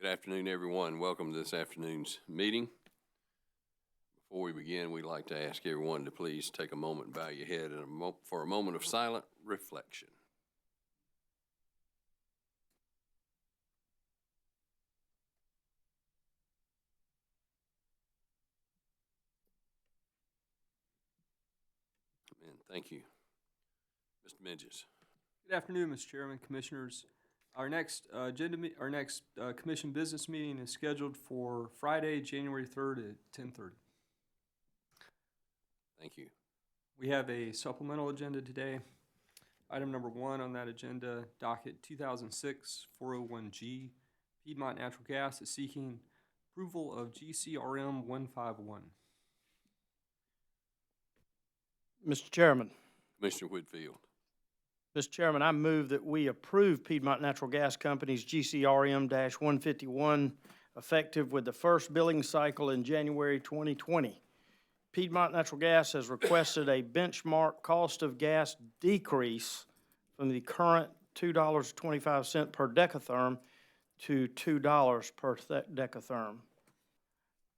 Good afternoon, everyone. Welcome to this afternoon's meeting. Before we begin, we'd like to ask everyone to please take a moment and bow your head for a moment of silent reflection. Amen. Thank you. Mr. Midges. Good afternoon, Mr. Chairman, Commissioners. Our next commission business meeting is scheduled for Friday, January 3rd at 10:30. Thank you. We have a supplemental agenda today. Item number 1 on that agenda, docket 2006-401G, Piedmont Natural Gas is seeking approval of GCRM 151. Mr. Chairman. Commissioner Whitfield. Mr. Chairman, I move that we approve Piedmont Natural Gas Company's GCRM-151 effective with the first billing cycle in January 2020. Piedmont Natural Gas has requested a benchmark cost of gas decrease from the current $2.25 per decatherm to $2 per decatherm.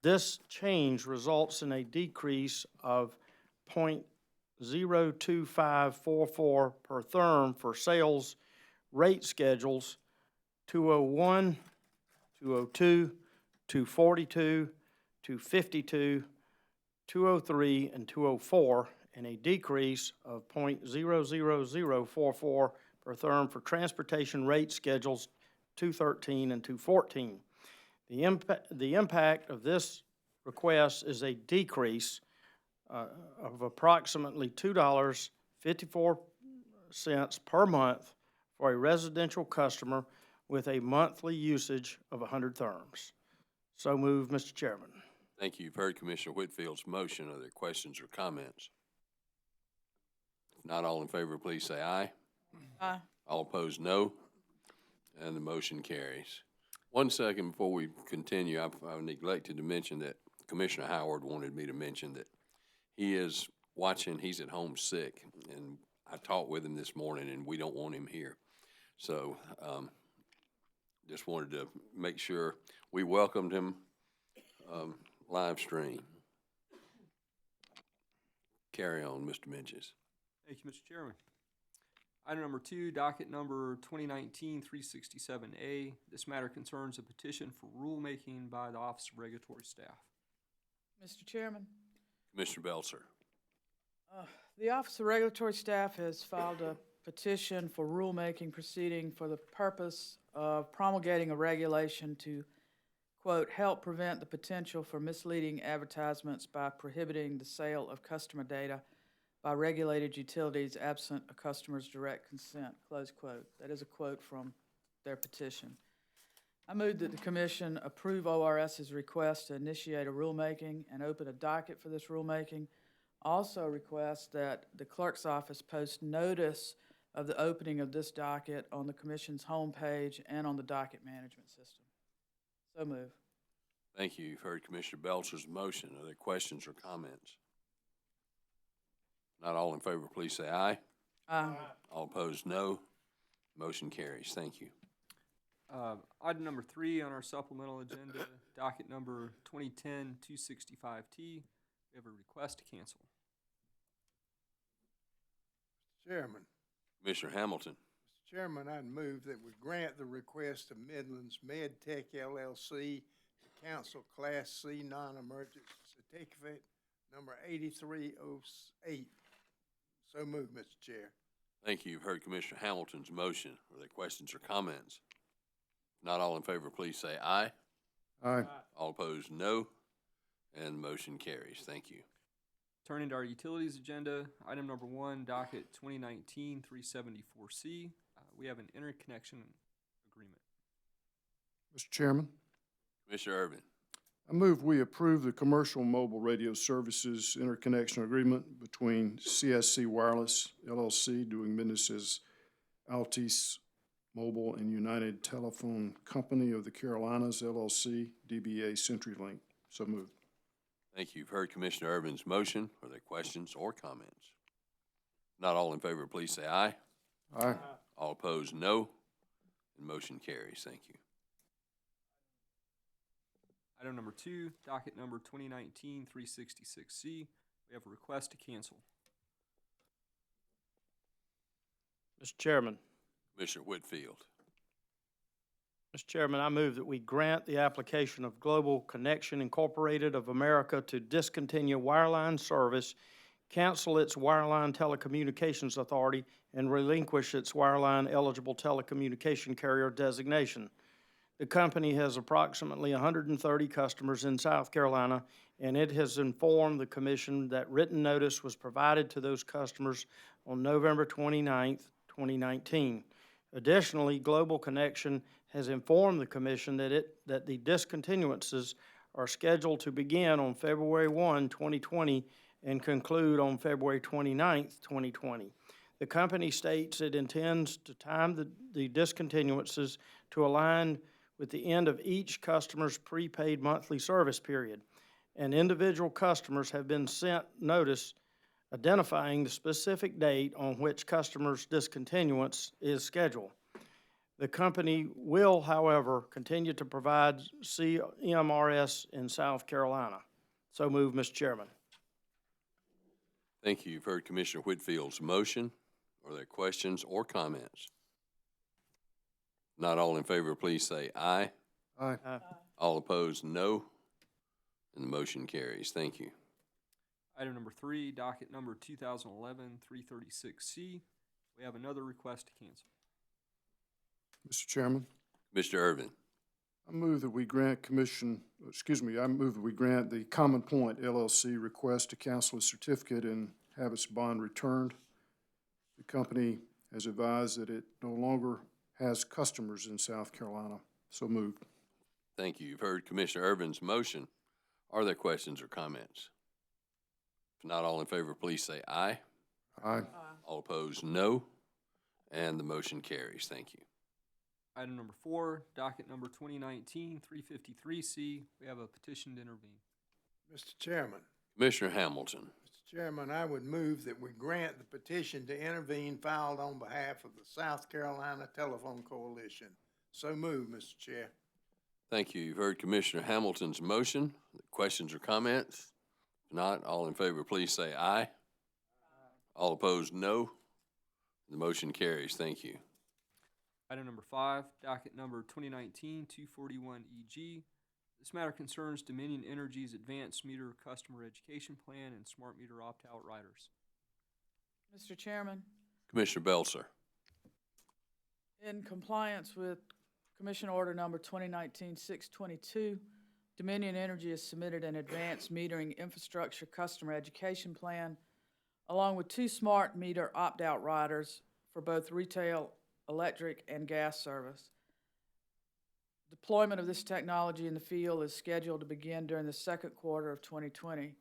This change results in a decrease of 0.02544 per therm for sales rate schedules 201, 202, 242, 252, 203, and 204, and a decrease of 0.00044 per therm for transportation rate schedules 213 and 214. The impact of this request is a decrease of approximately $2.54 per month for a residential customer with a monthly usage of 100 therms. So moved, Mr. Chairman. Thank you. You've heard Commissioner Whitfield's motion. Are there questions or comments? If not, all in favor, please say aye. Aye. All opposed, no. And the motion carries. 1 second before we continue, I neglected to mention that Commissioner Howard wanted me to mention that he is watching. He's at home sick, and I talked with him this morning, and we don't want him here. So just wanted to make sure we welcomed him live stream. Carry on, Mr. Midges. Thank you, Mr. Chairman. Item number 2, docket number 2019-367A. This matter concerns a petition for rulemaking by the Office of Regulatory Staff. Mr. Chairman, Commissioner Belzer. the Office of Regulatory Staff has filed a petition for rulemaking proceeding for the purpose of promulgating a regulation to, quote, help prevent the potential for misleading advertisements by prohibiting the sale of customer data by regulated utilities absent a customer's direct consent, close quote. That is a quote from their petition. I move that the Commission approve ORS's request to initiate a rulemaking and open a docket for this rulemaking. Also request that the Clerk's Office post notice of the opening of this docket on the Commission's homepage and on the docket management system. So move. Thank you. You've heard Commissioner Belzer's motion. Are there questions or comments? Not all in favor, please say aye. Aye. All opposed, no. Motion carries. Thank you. Item number 3 on our supplemental agenda, docket number 2010-265T. We have a request to cancel. Chairman. Commissioner Hamilton. Mr. Chairman, I'd move that we grant the request of Midlands MedTech LLC to cancel Class C non-emergency certificate number 8308. So moved, Mr. Chair. Thank you. You've heard Commissioner Hamilton's motion. Are there questions or comments? Not all in favor, please say aye. Aye. All opposed, no. And the motion carries. Thank you. Turning to our utilities agenda, item number 1, docket 2019-374C. We have an interconnection agreement. Mr. Chairman, Commissioner Irvin. I move we approve the commercial mobile radio services interconnection agreement between CSC Wireless LLC, doing business as Altice Mobile, and United Telephone Company of the Carolinas LLC, DBA CenturyLink. So moved. Thank you. You've heard Commissioner Irvin's motion. Are there questions or comments? Not all in favor, please say aye. Aye. All opposed, no. And motion carries. Thank you. Item number 2, docket number 2019-366C. We have a request to cancel. Mr. Chairman. Commissioner Whitfield. Mr. Chairman, I move that we grant the application of Global Connection Incorporated of America to discontinue wireline service, cancel its wireline telecommunications authority, and relinquish its wireline eligible telecommunication carrier designation. The company has approximately 130 customers in South Carolina, and it has informed the Commission that written notice was provided to those customers on November 29th, 2019. Additionally, Global Connection has informed the Commission that the discontinuances are scheduled to begin on February 1, 2020, and conclude on February 29th, 2020. The company states it intends to time the discontinuances to align with the end of each customer's prepaid monthly service period, and individual customers have been sent notice identifying the specific date on which customers' discontinuance is scheduled. The company will, however, continue to provide CMRS in South Carolina. So move, Mr. Chairman. Thank you. You've heard Commissioner Whitfield's motion. Are there questions or comments? Not all in favor, please say aye. Aye. All opposed, no. And the motion carries. Thank you. Item number 3, docket number 2011-336C. We have another request to cancel. Mr. Chairman, Mr. Irvin. I move that we grant I move that we grant the Common Point LLC request to cancel its certificate and have its bond returned. The company has advised that it no longer has customers in South Carolina. So moved. Thank you. You've heard Commissioner Irvin's motion. Are there questions or comments? If not all in favor, please say aye. Aye. All opposed, no. And the motion carries. Thank you. Item number 4, docket number 2019-353C. We have a petition to intervene. Mr. Chairman. Commissioner Hamilton. Mr. Chairman, I would move that we grant the petition to intervene filed on behalf of the South Carolina Telephone Coalition. So move, Mr. Chair. Thank you. You've heard Commissioner Hamilton's motion. Questions or comments? If not, all in favor, please say aye. All opposed, no. The motion carries. Thank you. Item number 5, docket number 2019-241EG. This matter concerns Dominion Energy's Advanced Meter Customer Education Plan and Smart Meter Opt-out Riders. Mr. Chairman, Commissioner Belzer. in compliance with Commission Order Number 2019-622, Dominion Energy has submitted an advanced metering infrastructure customer education plan, along with 2 smart meter opt-out riders for both retail, electric, and gas service. Deployment of this technology in the field is scheduled to begin during the second quarter of 2020.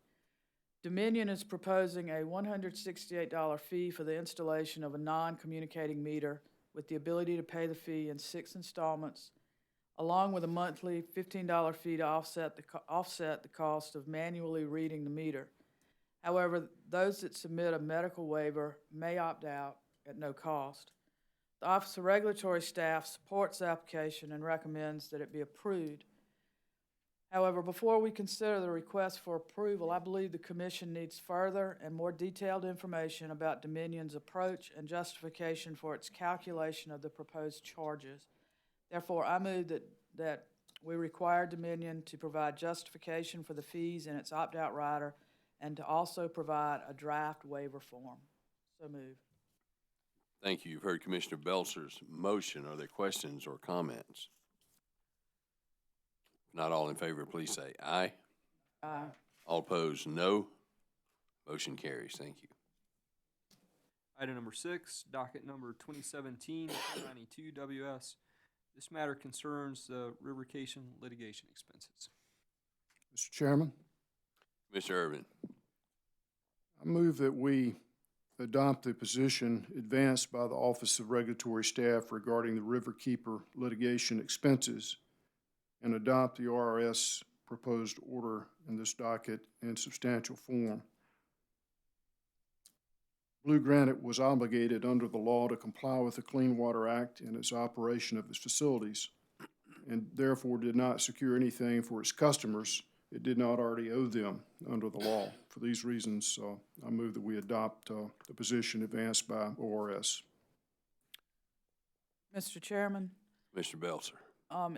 Dominion is proposing a $168 fee for the installation of a non-communicating meter with the ability to pay the fee in 6 installments, along with a monthly $15 fee to offset the cost of manually reading the meter. However, those that submit a medical waiver may opt out at no cost. The Office of Regulatory Staff supports the application and recommends that it be approved. However, before we consider the request for approval, I believe the Commission needs further and more detailed information about Dominion's approach and justification for its calculation of the proposed charges. Therefore, I move that we require Dominion to provide justification for the fees in its opt-out rider and to also provide a draft waiver form. So move. Thank you. You've heard Commissioner Belzer's motion. Are there questions or comments? If not all in favor, please say aye. Aye. All opposed, no. Motion carries. Thank you. Item number 6, docket number 2017-92WS. This matter concerns the revocation litigation expenses. Mr. Chairman, Commissioner Irvin. I move that we adopt the position advanced by the Office of Regulatory Staff regarding the Riverkeeper litigation expenses and adopt the ORS proposed order in this docket in substantial form. Blue Granite was obligated under the law to comply with the Clean Water Act in its operation of its facilities. and therefore did not secure anything for its customers it did not already owe them under the law. For these reasons, I move that we adopt the position advanced by ORS. Mr. Chairman, Mr. Belzer.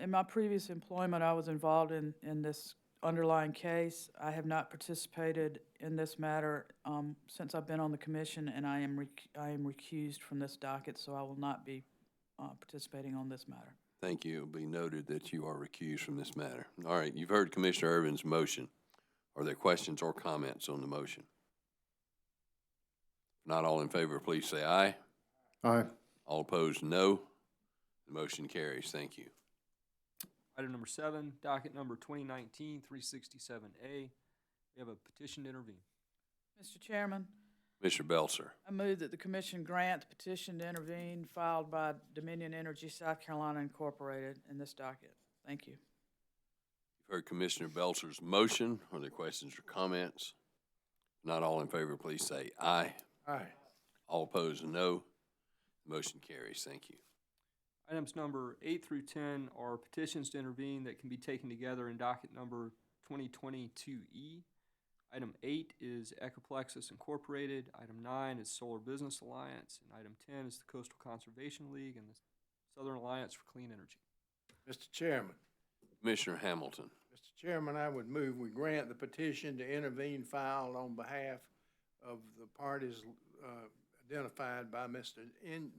in my previous employment, I was involved in this underlying case. I have not participated in this matter since I've been on the commission, and I am recused from this docket, so I will not be participating on this matter. Thank you. It'll be noted that you are recused from this matter. All right, you've heard Commissioner Irvin's motion. Are there questions or comments on the motion? If not, all in favor, please say aye. Aye. All opposed, no. The motion carries. Thank you. Item number 7, docket number 2019-367A. We have a petition to intervene. Mr. Chairman, Mr. Belzer. I move that the commission grant the petition to intervene filed by Dominion Energy South Carolina Incorporated in this docket. Thank you. You've heard Commissioner Belzer's motion. Are there questions or comments? If not, all in favor, please say aye. Aye. All opposed, no. The motion carries. Thank you. Items number 8 through 10 are petitions to intervene that can be taken together in docket number 2022E. Item 8 is Ecoplexus Incorporated. Item 9 is Solar Business Alliance. And item 10 is the Coastal Conservation League and the Southern Alliance for Clean Energy. Mr. Chairman. Commissioner Hamilton. Mr. Chairman, I would move we grant the petition to intervene filed on behalf of the parties identified by Mr.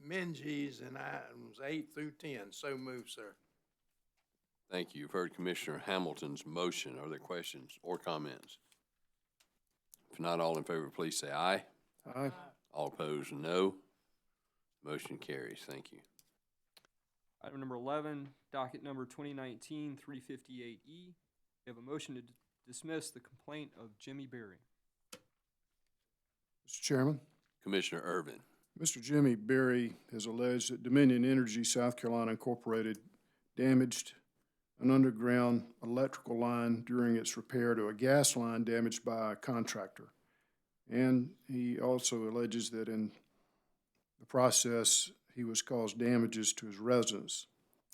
Menges in items 8 through 10. So move, sir. Thank you. You've heard Commissioner Hamilton's motion. Are there questions or comments? If not, all in favor, please say aye. Aye. All opposed, no. Motion carries. Thank you. Item number 11, docket number 2019-358E. We have a motion to dismiss the complaint of Jimmy Berry. Mr. Chairman. Commissioner Irvin. Mr. Jimmy Berry has alleged that Dominion Energy South Carolina Incorporated damaged an underground electrical line during its repair to a gas line damaged by a contractor. And he also alleges that in the process, he was caused damages to his residence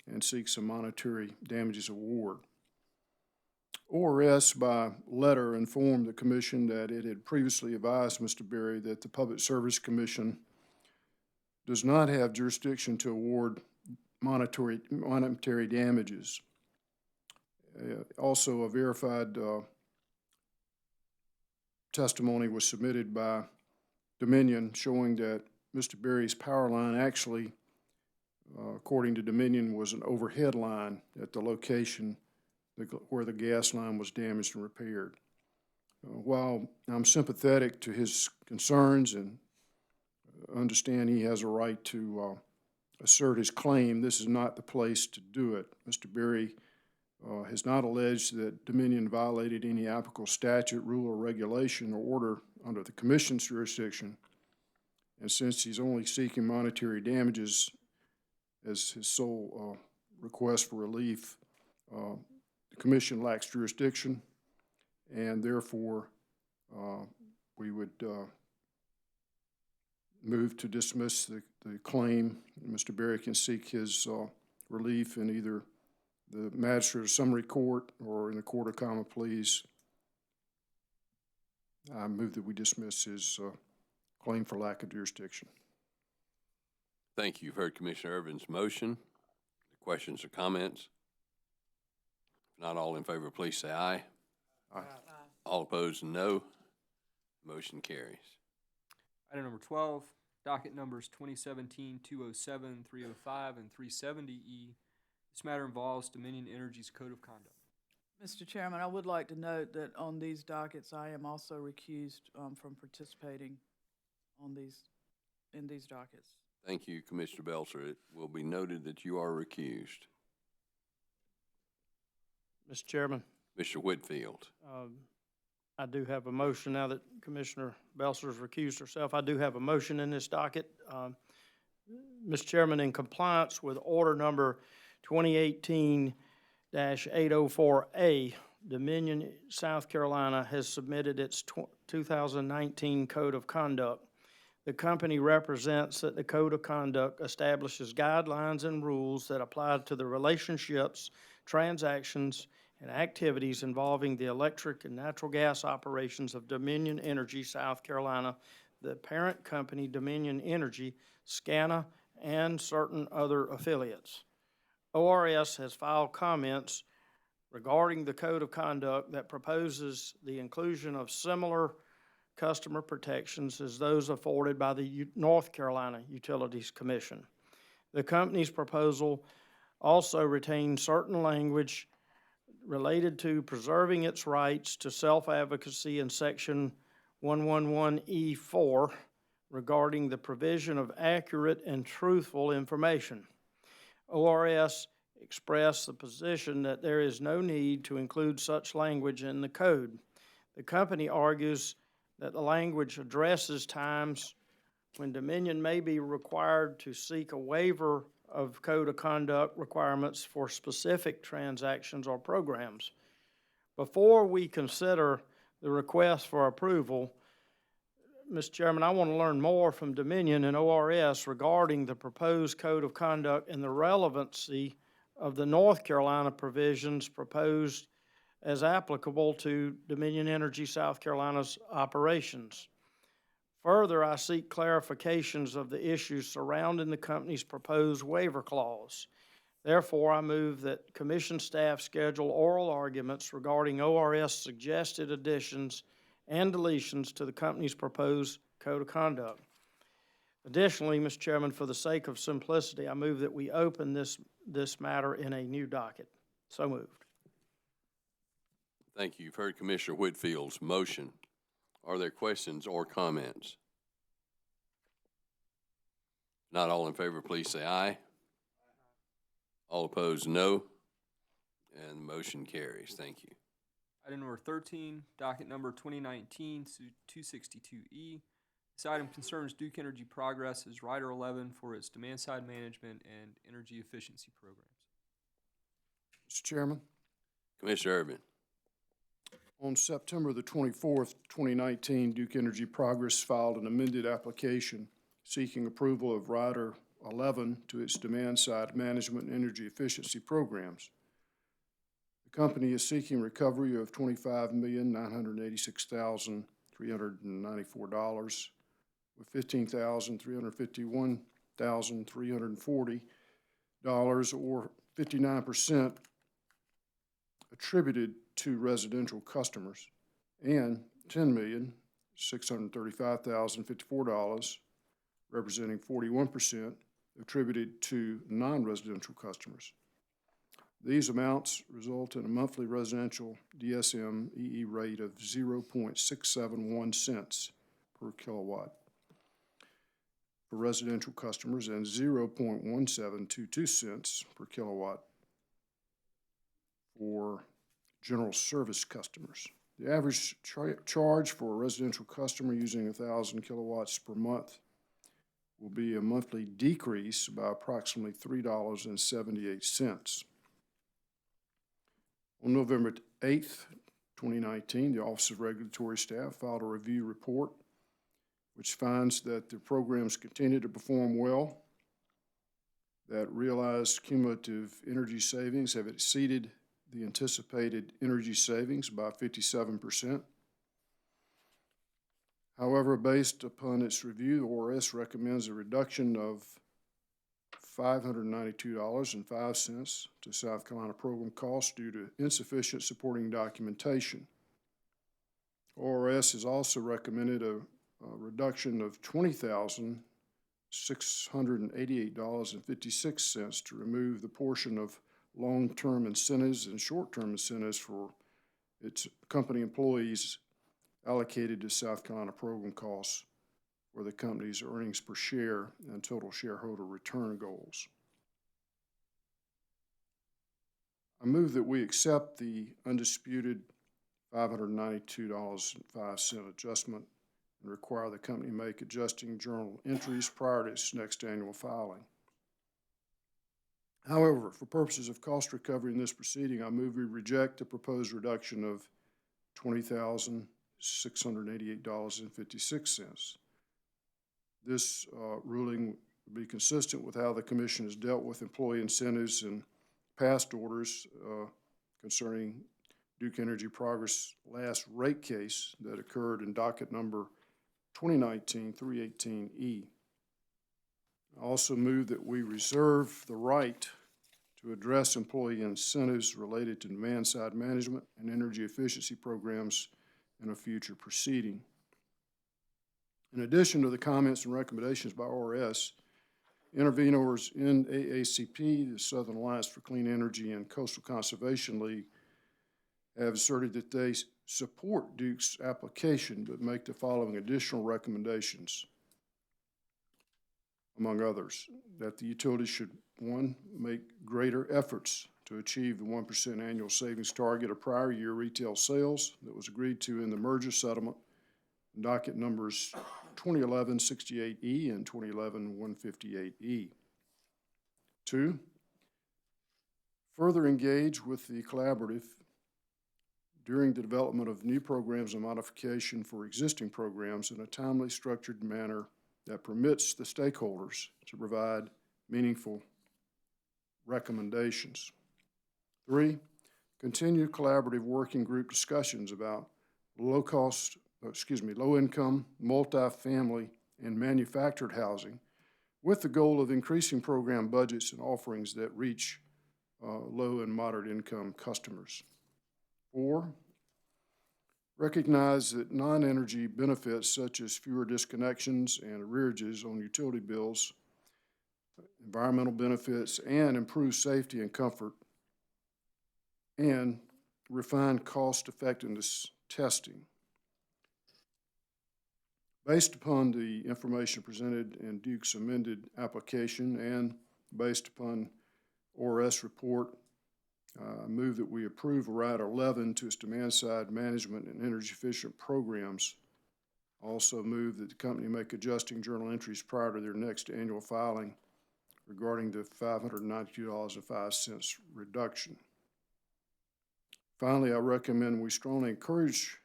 and seeks a monetary damages award. ORS, by letter, informed the Commission that it had previously advised Mr. Berry that the Public Service Commission does not have jurisdiction to award monetary damages. Also, a verified testimony was submitted by Dominion showing that Mr. Berry's power line actually, according to Dominion, was an overhead line at the location where the gas line was damaged and repaired. While I'm sympathetic to his concerns and understand he has a right to assert his claim, this is not the place to do it. Mr. Berry has not alleged that Dominion violated any applicable statute, rule, or regulation or order under the Commission's jurisdiction. And since he's only seeking monetary damages as his sole request for relief, the Commission lacks jurisdiction, and therefore we would move to dismiss the claim. Mr. Berry can seek his relief in either the magistrate or summary court or in the court of common pleas. I move that we dismiss his claim for lack of jurisdiction. Thank you. You've heard Commissioner Irvin's motion. Questions or comments? If not, all in favor, please say aye. Aye. All opposed, no. Motion carries. Item number 12, docket numbers 2017-207, 305, and 370E. This matter involves Dominion Energy's Code of Conduct. Mr. Chairman, I would like to note that on these dockets, I am also recused from participating in these dockets. Thank you, Commissioner Belzer. It will be noted that you are recused. Mr. Chairman, Mr. Whitfield. I do have a motion now that Commissioner Belser's recused herself. I do have a motion in this docket. Mr. Chairman, in compliance with order number 2018-804A, Dominion, South Carolina has submitted its 2019 Code of Conduct. the company represents that the Code of Conduct establishes guidelines and rules that apply to the relationships, transactions, and activities involving the electric and natural gas operations of Dominion Energy, South Carolina, the parent company Dominion Energy, SCANA, and certain other affiliates. ORS has filed comments regarding the Code of Conduct that proposes the inclusion of similar customer protections as those afforded by the North Carolina Utilities Commission. The company's proposal also retains certain language related to preserving its rights to self-advocacy in Section 111E4 regarding the provision of accurate and truthful information. ORS expressed the position that there is no need to include such language in the code. The company argues that the language addresses times when Dominion may be required to seek a waiver of Code of Conduct requirements for specific transactions or programs. Before we consider the request for approval, Mr. Chairman, I want to learn more from Dominion and ORS regarding the proposed Code of Conduct and the relevancy of the North Carolina provisions proposed as applicable to Dominion Energy South Carolina's operations. Further, I seek clarifications of the issues surrounding the company's proposed waiver clause. Therefore, I move that Commission staff schedule oral arguments regarding ORS suggested additions and deletions to the company's proposed Code of Conduct. Additionally, Mr. Chairman, for the sake of simplicity, I move that we open this matter in a new docket. So moved. Thank you. You've heard Commissioner Whitfield's motion. Are there questions or comments? Not all in favor, please say aye. All opposed, no. And the motion carries. Thank you. Item number 13, docket number 2019-262E. This item concerns Duke Energy Progress as Rider 11 for its demand-side management and energy efficiency programs. Mr. Chairman, Commissioner Urban. on September the 24th, 2019, Duke Energy Progress filed an amended application seeking approval of Rider 11 to its demand-side management and energy efficiency programs. The company is seeking recovery of $25,986,394, with $15,351,340, or 59%, attributed to residential customers, and $10,635,054, representing 41%, attributed to non-residential customers. These amounts result in a monthly residential DSM-EE rate of 0.671 cents per kilowatt for residential customers and 0.1722 cents per kilowatt for general service customers. The average charge for a residential customer using 1,000 kilowatts per month will be a monthly decrease by approximately $3.78. On November 8th, 2019, the Office of Regulatory Staff filed a review report which finds that the programs continue to perform well, that realized cumulative energy savings have exceeded the anticipated energy savings by 57%. However, based upon its review, the ORS recommends a reduction of $592.05 to South Carolina program costs due to insufficient supporting documentation. ORS has also recommended a reduction of $20,688.56 to remove the portion of long-term incentives and short-term incentives for its company employees allocated to South Carolina program costs for the company's earnings per share and total shareholder return goals. I move that we accept the undisputed $592.05 adjustment and require the company make adjusting journal entries prior to its next annual filing. However, for purposes of cost recovery in this proceeding, I move we reject the proposed reduction of $20,688.56. This ruling would be consistent with how the commission has dealt with employee incentives in past orders concerning Duke Energy Progress' last rate case that occurred in docket number 2019-318E. I also move that we reserve the right to address employee incentives related to demand-side management and energy efficiency programs in a future proceeding. In addition to the comments and recommendations by ORS, intervenors in AACP, the Southern Alliance for Clean Energy, and Coastal Conservation League have asserted that they support Duke's application, but make the following additional recommendations, among others, that the utility should, one, make greater efforts to achieve the 1% annual savings target of prior year retail sales that was agreed to in the merger settlement, docket numbers 2011-68E and 2011-158E. Two, further engage with the collaborative during the development of new programs and modification for existing programs in a timely, structured manner that permits the stakeholders to provide meaningful recommendations. Three, continue collaborative working group discussions about low-income, multifamily, and manufactured housing with the goal of increasing program budgets and offerings that reach low and moderate income customers. Four, recognize that non-energy benefits such as fewer disconnections and arrearages on utility bills, environmental benefits, and improved safety and comfort, and refine cost-effectiveness testing. Based upon the information presented in Duke's amended application and based upon ORS report, I move that we approve Rider 11 to its demand-side management and energy-efficient programs. Also move that the company make adjusting journal entries prior to their next annual filing regarding the $592.05 reduction. Finally, I recommend we strongly encourage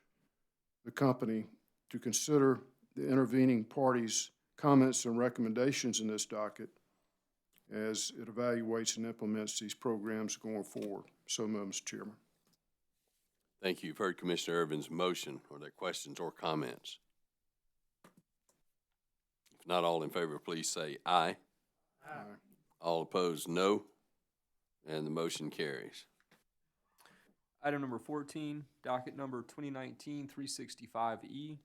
the company to consider the intervening parties' comments and recommendations in this docket as it evaluates and implements these programs going forward. So moved, Mr. Chairman. Thank you. You've heard Commissioner Irvin's motion. Are there questions or comments? If not, all in favor, please say aye. Aye. All opposed, no. And the motion carries. Item number 14, docket number 2019-365E.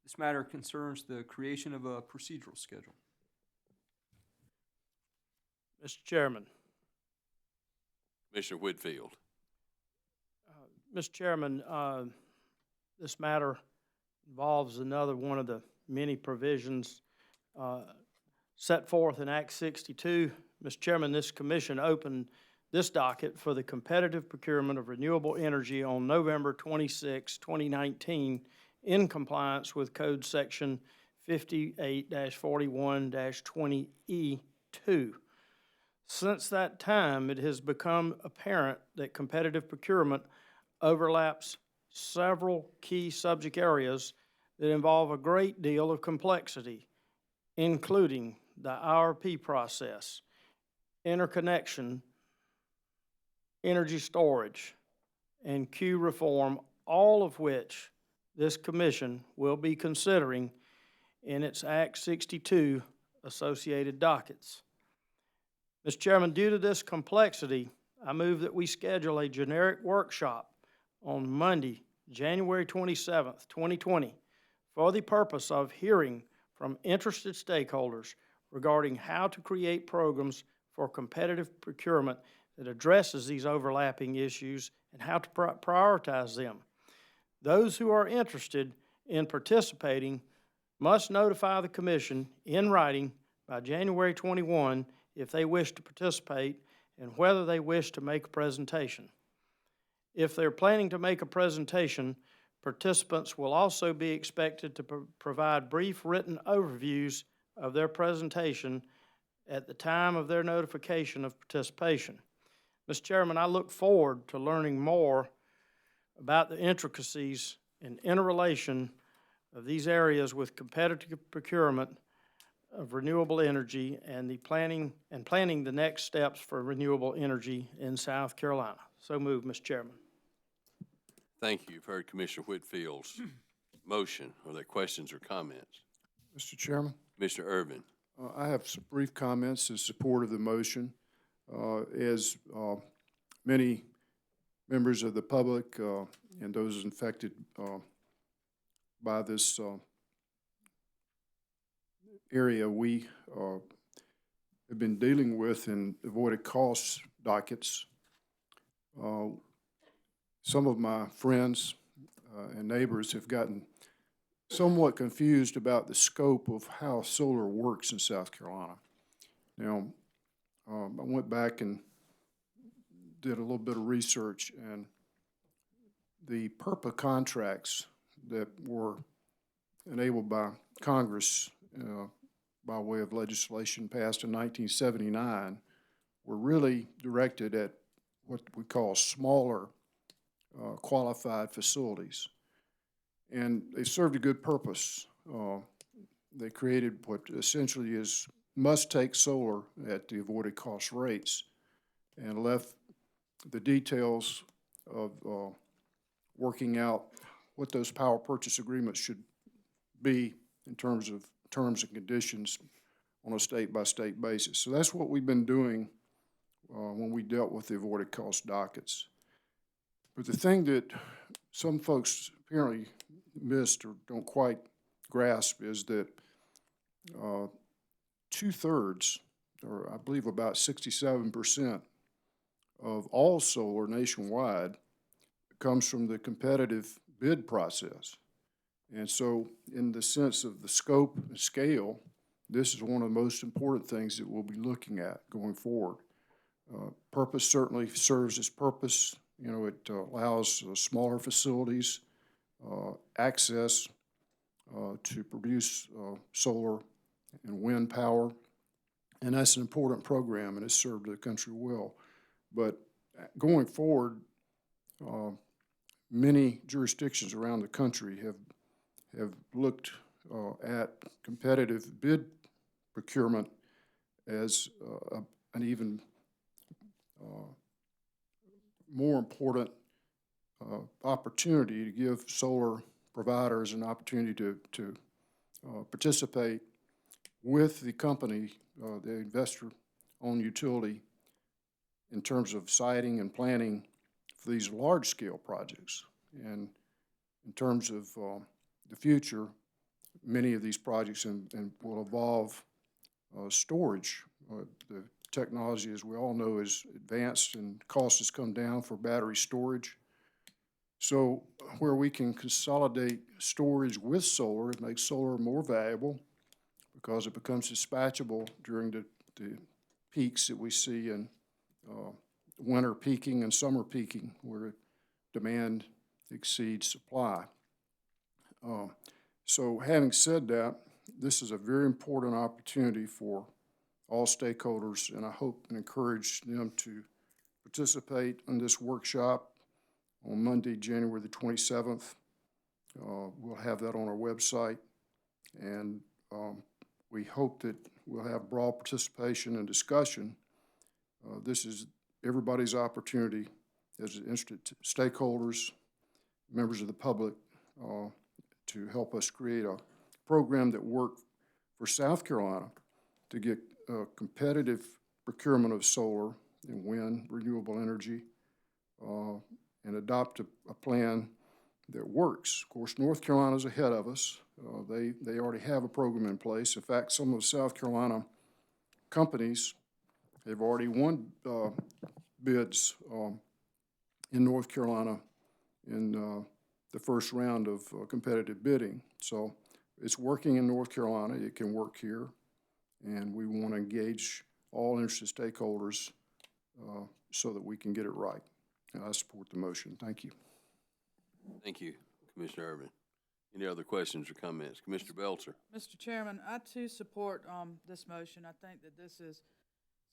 This matter concerns the creation of a procedural schedule. Mr. Chairman. Commissioner Whitfield. Mr. Chairman, this matter involves another one of the many provisions set forth in Act 62. Mr. Chairman, this commission opened this docket for the competitive procurement of renewable energy on November 26, 2019, in compliance with Code Section 58-41-20E2. Since that time, it has become apparent that competitive procurement overlaps several key subject areas that involve a great deal of complexity, including the IRP process, interconnection, energy storage, and queue reform, all of which this commission will be considering in its Act 62 associated dockets. Mr. Chairman, due to this complexity, I move that we schedule a generic workshop on Monday, January 27th, 2020, for the purpose of hearing from interested stakeholders regarding how to create programs for competitive procurement that addresses these overlapping issues and how to prioritize them. Those who are interested in participating must notify the Commission in writing by January 21 if they wish to participate and whether they wish to make a presentation. If they're planning to make a presentation, participants will also be expected to provide brief written overviews of their presentation at the time of their notification of participation. Mr. Chairman, I look forward to learning more about the intricacies and interrelation of these areas with competitive procurement of renewable energy and planning the next steps for renewable energy in South Carolina. So moved, Mr. Chairman. Thank you. You've heard Commissioner Whitfield's motion. Are there questions or comments? Mr. Chairman, Mr. Irvin? I have some brief comments in support of the motion. As many members of the public and those infected by this area we have been dealing with in avoided costs dockets. Some of my friends and neighbors have gotten somewhat confused about the scope of how solar works in South Carolina. Now, I went back and did a little bit of research, and the PURPA contracts that were enabled by Congress by way of legislation passed in 1979 were really directed at what we call smaller qualified facilities. And they served a good purpose. They created what essentially is must-take solar at the avoided cost rates and left the details of working out what those power purchase agreements should be in terms of terms and conditions on a state-by-state basis. So that's what we've been doing when we dealt with the avoided cost dockets. But the thing that some folks apparently missed or don't quite grasp is that 2/3, or I believe about 67% of all solar nationwide comes from the competitive bid process. And so in the sense of the scope and scale, this is one of the most important things that we'll be looking at going forward. Purpose certainly serves its purpose. You know, it allows smaller facilities access to produce solar and wind power, and that's an important program, and it's served the country well. But going forward, many jurisdictions around the country have looked at competitive bid procurement as an even more important opportunity to give solar providers an opportunity to participate with the company, the investor-owned utility, in terms of siting and planning for these large-scale projects. And in terms of the future, many of these projects will involve storage. The technology, as we all know, is advanced and cost has come down for battery storage. So where we can consolidate storage with solar, it makes solar more valuable because it becomes dispatchable during the peaks that we see in winter peaking and summer peaking, where demand exceeds supply. So having said that, this is a very important opportunity for all stakeholders, and I hope and encourage them to participate in this workshop on Monday, January the 27th. We'll have that on our website, and we hope that we'll have broad participation and discussion. This is everybody's opportunity as interested stakeholders, members of the public, to help us create a program that works for South Carolina to get competitive procurement of solar and wind, renewable energy, and adopt a plan that works. Of course, North Carolina's ahead of us. They already have a program in place. In fact, some of the South Carolina companies have already won bids in North Carolina in the first round of competitive bidding. So it's working in North Carolina. It can work here, and we want to engage all interested stakeholders so that we can get it right. And I support the motion. Thank you. Thank you, Commissioner Irvin. Any other questions or comments? Commissioner Belcher? Mr. Chairman, I too support this motion. I think that this is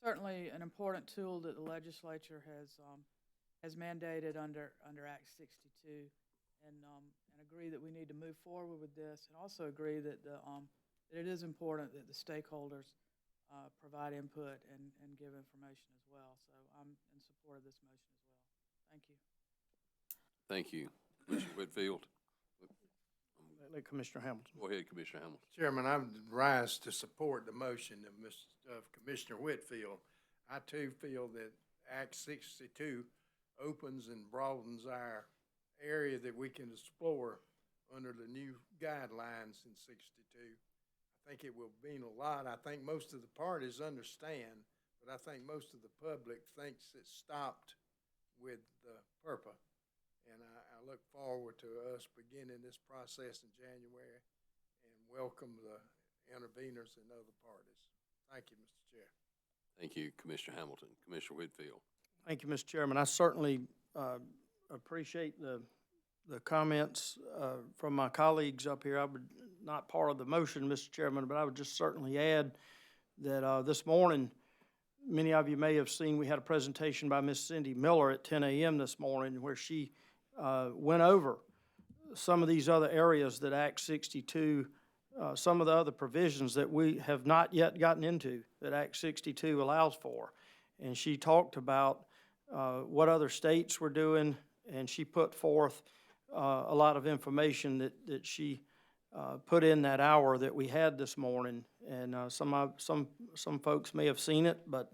certainly an important tool that the legislature has mandated under Act 62, and agree that we need to move forward with this, and also agree that the that it is important that the stakeholders provide input and give information as well. So I'm in support of this motion as well. Thank you. Thank you. Commissioner Whitfield? Let Commissioner Hamilton. Go ahead, Commissioner Hamilton. Chairman, I would rise to support the motion of Commissioner Whitfield. I too feel that Act 62 opens and broadens our area that we can explore under the new guidelines in 62. I think it will mean a lot. I think most of the parties understand, but I think most of the public thinks it stopped with the PURPA. And I look forward to us beginning this process in January and welcome the interveners and other parties. Thank you, Mr. Chair. Thank you, Commissioner Hamilton. Commissioner Whitfield? Thank you, Mr. Chairman. I certainly appreciate the comments from my colleagues up here. I would, not part of the motion, Mr. Chairman, but I would just certainly add that this morning, many of you may have seen, we had a presentation by Ms. Cindy Miller at 10 a.m. this morning where she went over some of these other areas that Act 62, some of the other provisions that we have not yet gotten into that Act 62 allows for. And she talked about what other states were doing, and she put forth a lot of information that she put in that hour that we had this morning. And some folks may have seen it, but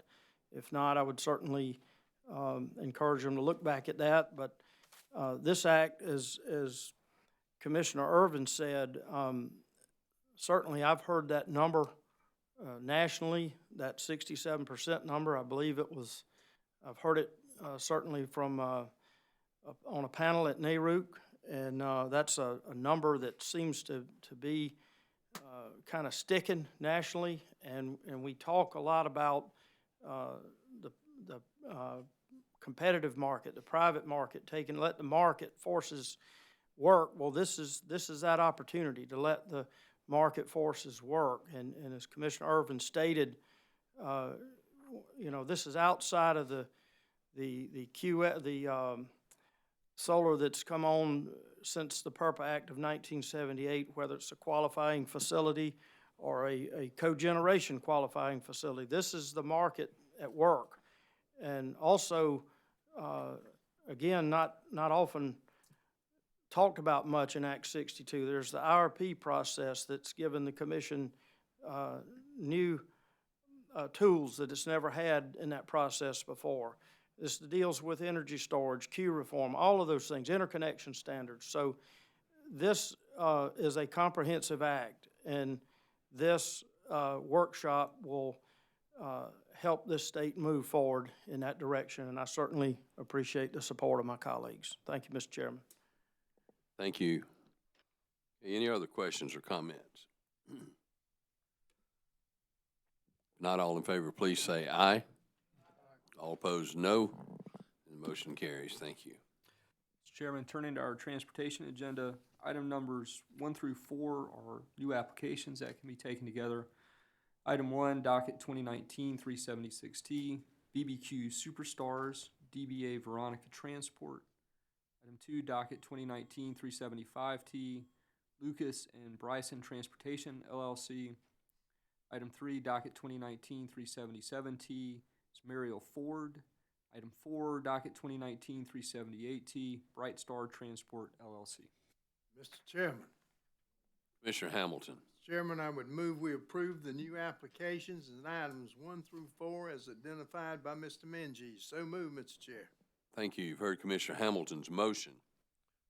if not, I would certainly encourage them to look back at that. But this act, as Commissioner Irvin said, certainly I've heard that number nationally, that 67% number. I believe it was, I've heard it certainly from on a panel at NARUC, and that's a number that seems to be kind of sticking nationally. And we talk a lot about the competitive market, the private market, let the market forces work. Well, this is that opportunity to let the market forces work. And as Commissioner Irvin stated, you know, this is outside of the solar that's come on since the PURPA Act of 1978, whether it's a qualifying facility or a cogeneration qualifying facility. This is the market at work. And also, again, not often talked about much in Act 62. There's the IRP process that's given the Commission new tools that it's never had in that process before. This deals with energy storage, queue reform, all of those things, interconnection standards. So this is a comprehensive act, and this workshop will help this state move forward in that direction, and I certainly appreciate the support of my colleagues. Thank you, Mr. Chairman. Thank you. Any other questions or comments? Not all in favor, please say aye. All opposed, no. And the motion carries. Thank you. Mr. Chairman, turning to our transportation agenda, item numbers 1 through 4 are new applications that can be taken together. Item 1, docket 2019-376T, BBQ Superstars, DBA Veronica Transport. Item 2, docket 2019-375T, Lucas and Bryson Transportation, LLC. Item 3, docket 2019-377T, is Mariel Ford. Item 4, docket 2019-378T, Bright Star Transport, LLC. Mr. Chairman. Commissioner Hamilton? Chairman, I would move we approve the new applications and items 1 through 4 as identified by Mr. Menges. So moved, Mr. Chair. Thank you. You've heard Commissioner Hamilton's motion.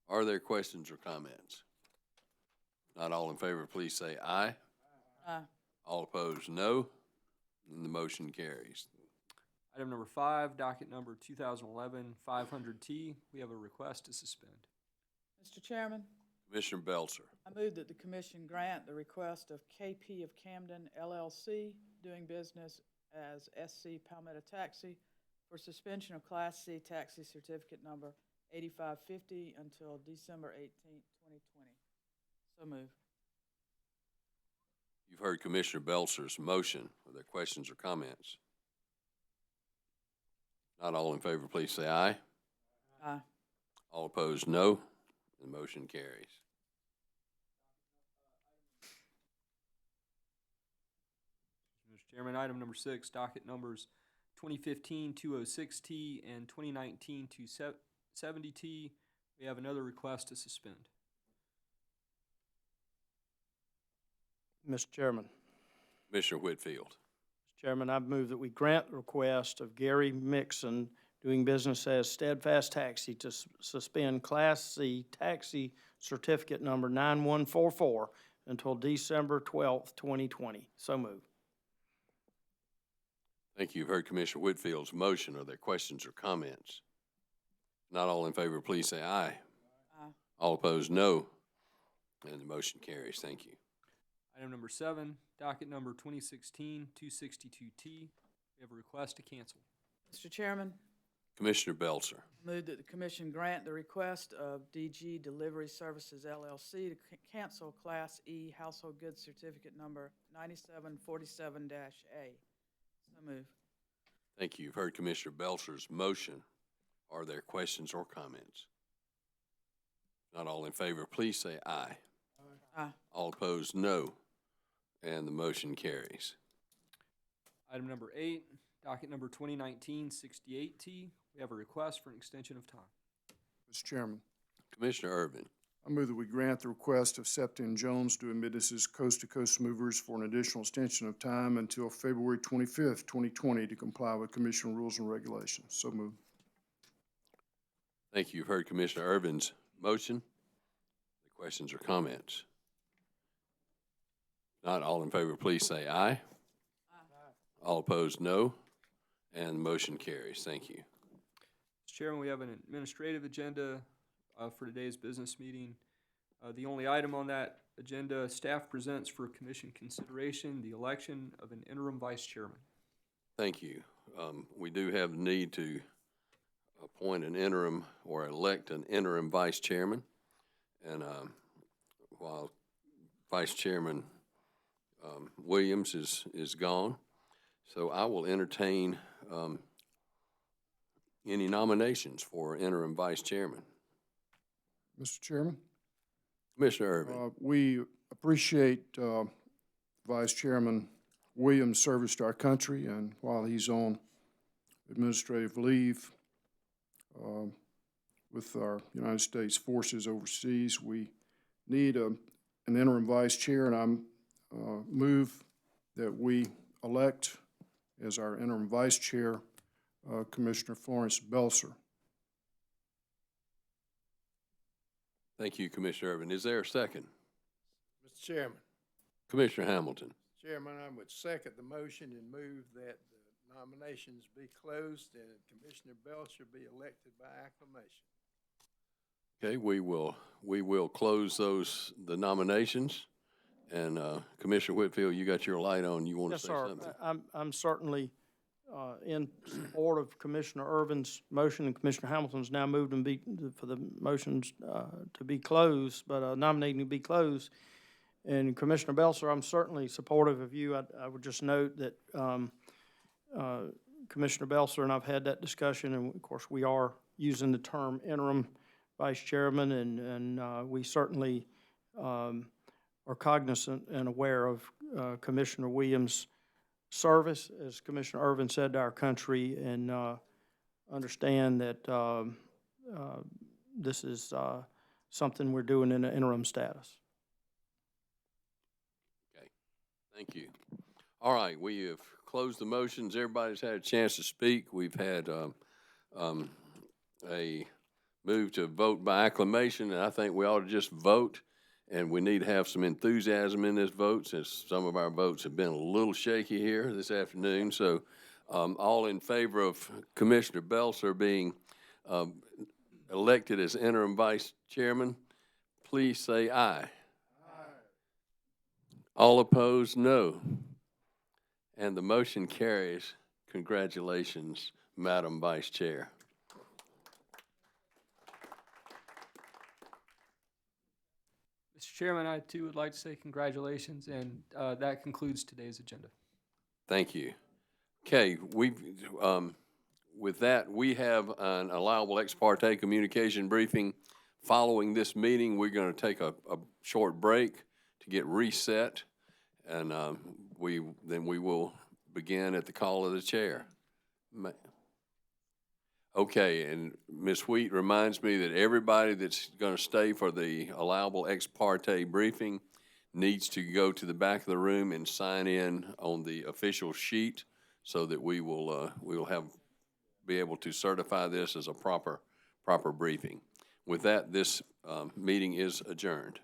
Are there questions or comments? Not all in favor, please say aye. Aye. All opposed, no. And the motion carries. Item number 5, docket number 2011-500T, we have a request to suspend. Mr. Chairman, Commissioner Belzer? I move that the Commission grant the request of KP of Camden, LLC, doing business as SC Palmetto Taxi, for suspension of Class C taxi certificate number 8550 until December 18, 2020. So moved. You've heard Commissioner Belzer's motion. Are there questions or comments? Not all in favor, please say aye. Aye. All opposed, no. The motion carries. Chairman, item number 6, docket numbers 2015-206T and 2019-270T. We have another request to suspend. Mr. Chairman. Commissioner Whitfield. Mr. Chairman, I move that we grant the request of Gary Mixon, doing business as Steadfast Taxi, to suspend Class C taxi certificate number 9144 until December 12th, 2020. So moved. Thank you. You've heard Commissioner Whitfield's motion. Are there questions or comments? Not all in favor, please say aye. Aye. All opposed, no. And the motion carries. Thank you. Item number 7, docket number 2016-262T. We have a request to cancel. Mr. Chairman, Commissioner Belzer. move that the commission grant the request of DG Delivery Services LLC to cancel Class E household goods certificate number 9747-A. So move. Thank you. You've heard Commissioner Belzer's motion. Are there questions or comments? Not all in favor, please say aye. Aye. All opposed, no. And the motion carries. Item number 8, docket number 2019-68T. We have a request for an extension of time. Mr. Chairman, Commissioner Irvin. I move that we grant the request of Septon Jones doing business as Coast to Coast Movers for an additional extension of time until February 25th, 2020 to comply with Commission rules and regulations. So moved. Thank you. You've heard Commissioner Irvin's motion. The questions or comments? Not all in favor, please say aye. Aye. All opposed, no. And the motion carries. Thank you. Mr. Chairman, we have an administrative agenda for today's business meeting. The only item on that agenda, staff presents for commission consideration the election of an interim vice chairman. Thank you. We do have the need to appoint an interim or elect an interim vice chairman. And while Vice Chairman Williams is gone, so I will entertain any nominations for interim vice chairman. Mr. Chairman? Commissioner Irvin. We appreciate Vice Chairman Williams' service to our country, and while he's on administrative leave with our United States forces overseas, we need an interim vice chair, and I'm move that we elect as our interim vice chair Commissioner Florence Belzer. Thank you, Commissioner Irvin. Is there a second? Mr. Chairman. Commissioner Hamilton. Chairman, I would second the motion and move that the nominations be closed and Commissioner Belcher be elected by acclamation. Okay, we will close the nominations. And Commissioner Whitfield, you got your light on. You want to Yes, say sir. something? I'm certainly in support of Commissioner Irvin's motion, and Commissioner Hamilton's now moved for the motions to be closed, but nominating to be closed. And Commissioner Belzer, I'm certainly supportive of you. I would just note that Commissioner Belzer and I've had that discussion, and of course we are using the term interim vice chairman, and we certainly are cognizant and aware of Commissioner Williams' service, as Commissioner Irvin said, to our country, and understand that this is something we're doing in an interim status. Okay, thank you. All right, we have closed the motions. Everybody's had a chance to speak. We've had a move to vote by acclamation, and I think we ought to just vote. And we need to have some enthusiasm in this vote, since some of our votes have been a little shaky here this afternoon. So all in favor of Commissioner Belzer being elected as interim vice chairman, please say aye. Aye. All opposed, no. And the motion carries. Congratulations, Madam Vice Chair. Mr. Chairman, I too would like to say congratulations, and that concludes today's agenda. Thank you. Okay, with that, we have an allowable ex parte communication briefing. Following this meeting, we're going to take a short break to get reset, and we will begin at the call of the chair. Okay, and Ms. Wheat reminds me that everybody that's going to stay for the allowable ex parte briefing needs to go to the back of the room and sign in on the official sheet so that we will be able to certify this as a proper briefing. With that, this meeting is adjourned.